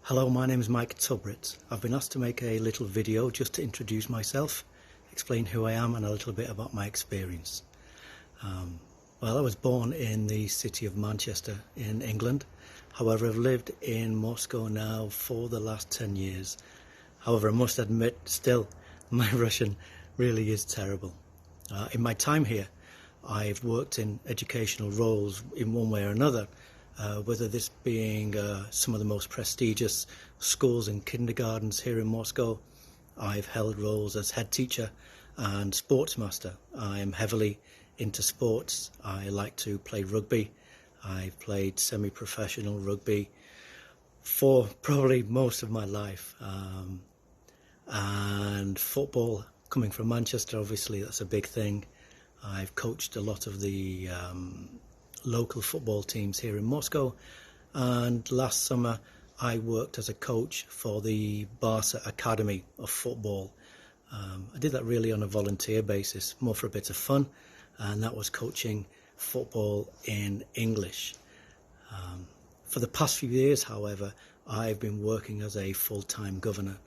Hello, my name is Mike Tubrit. I've been asked to make a little video just to introduce myself, explain who I am and a little bit about my experience. Well, I was born in the city of Manchester in England. However, I've lived in Moscow now for the last 10 years. However, I must admit still my Russian really is terrible. In my time here, I've worked in educational roles in one way or another, whether this being some of the most prestigious schools and kindergartens here in Moscow. I've held roles as head teacher and sports master. I am heavily into sports. I like to play rugby. I've played semi-professional rugby for probably most of my life. And football, coming from Manchester, obviously that's a big thing. I've coached a lot of the local football teams here in Moscow, and last summer I worked as a coach for the Barca Academy of football. I did that really on a volunteer basis, more for a bit of fun, and that was coaching football in English. For the past few years, however, I've been working as a full-time governor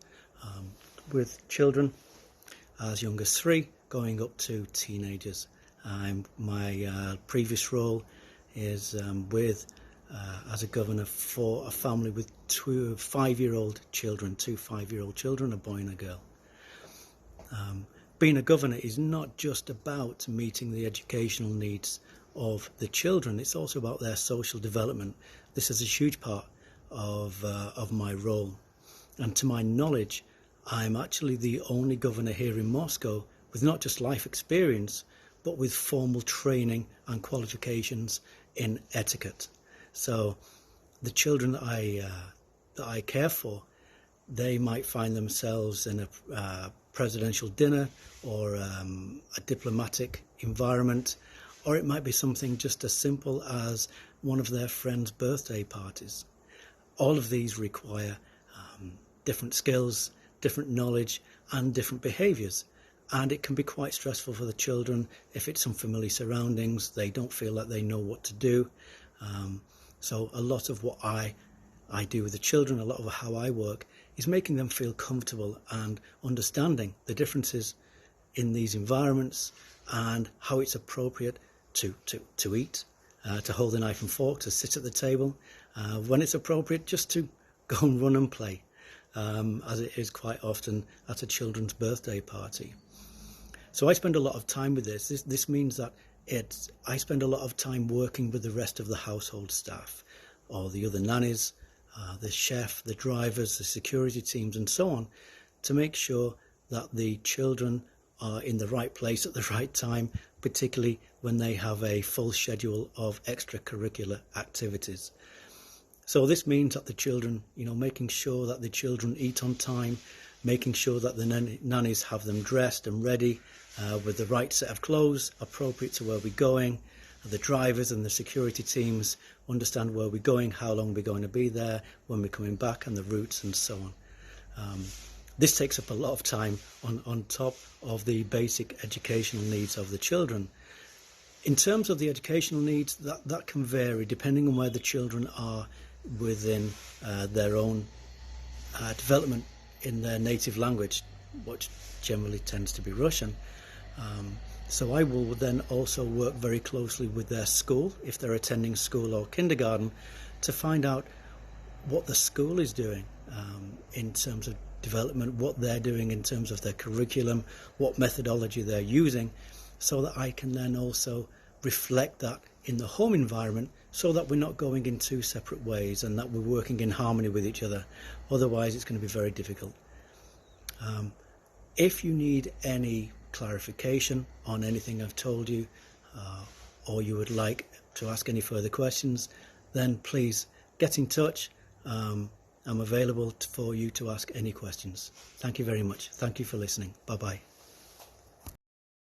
with children as young as 3 going up to teenagers. My previous role is as a governor for a family with two 5-year-old children, a boy and a girl. Being a governor is not just about meeting the educational needs of the children, it's also about their social development. This is a huge part of my role, and to my knowledge I'm actually the only governor here in Moscow with not just life experience but with formal training and qualifications in etiquette. So the children that I care for, they might find themselves in a presidential dinner or a diplomatic environment, or it might be something just as simple as one of their friends' birthday parties. All of these require different skills, different knowledge and different behaviours, and it can be quite stressful for the children if it's unfamiliar surroundings. They don't feel like they know what to do. So a lot of what I do with the children, a lot of how I work, is making them feel comfortable and understanding the differences in these environments and how it's appropriate to eat, to hold a knife and fork, to sit at the table, when it's appropriate just to go and run and play, as it is quite often at a children's birthday party. So I spend a lot of time with this. This means that I spend a lot of time working with the rest of the household staff, or the other nannies, the chef, the drivers, the security teams and so on, to make sure that the children are in the right place at the right time, particularly when they have a full schedule of extracurricular activities. So this means that the children, making sure that the children eat on time, making sure that the nannies have them dressed and ready with the right set of clothes appropriate to where we're going. The drivers and the security teams understand where we're going, how long we're going to be there, when we're coming back, and the routes and so on. This takes up a lot of time on top of the basic educational needs of the children. In terms of the educational needs, that can vary depending on where the children are within their own development in their native language, which generally tends to be Russian. So I will then also work very closely with their school, if they're attending school or kindergarten, to find out what the school is doing in terms of development, what they're doing in terms of their curriculum, what methodology they're using, so that I can then also reflect that in the home environment, so that we're not going in two separate ways and that we're working in harmony with each other. Otherwise it's going to be very difficult. If you need any clarification on anything I've told you, or you would like to ask any further questions, then please get in touch. I'm available for you to ask any questions. Thank you very much. Thank you for listening. Bye bye.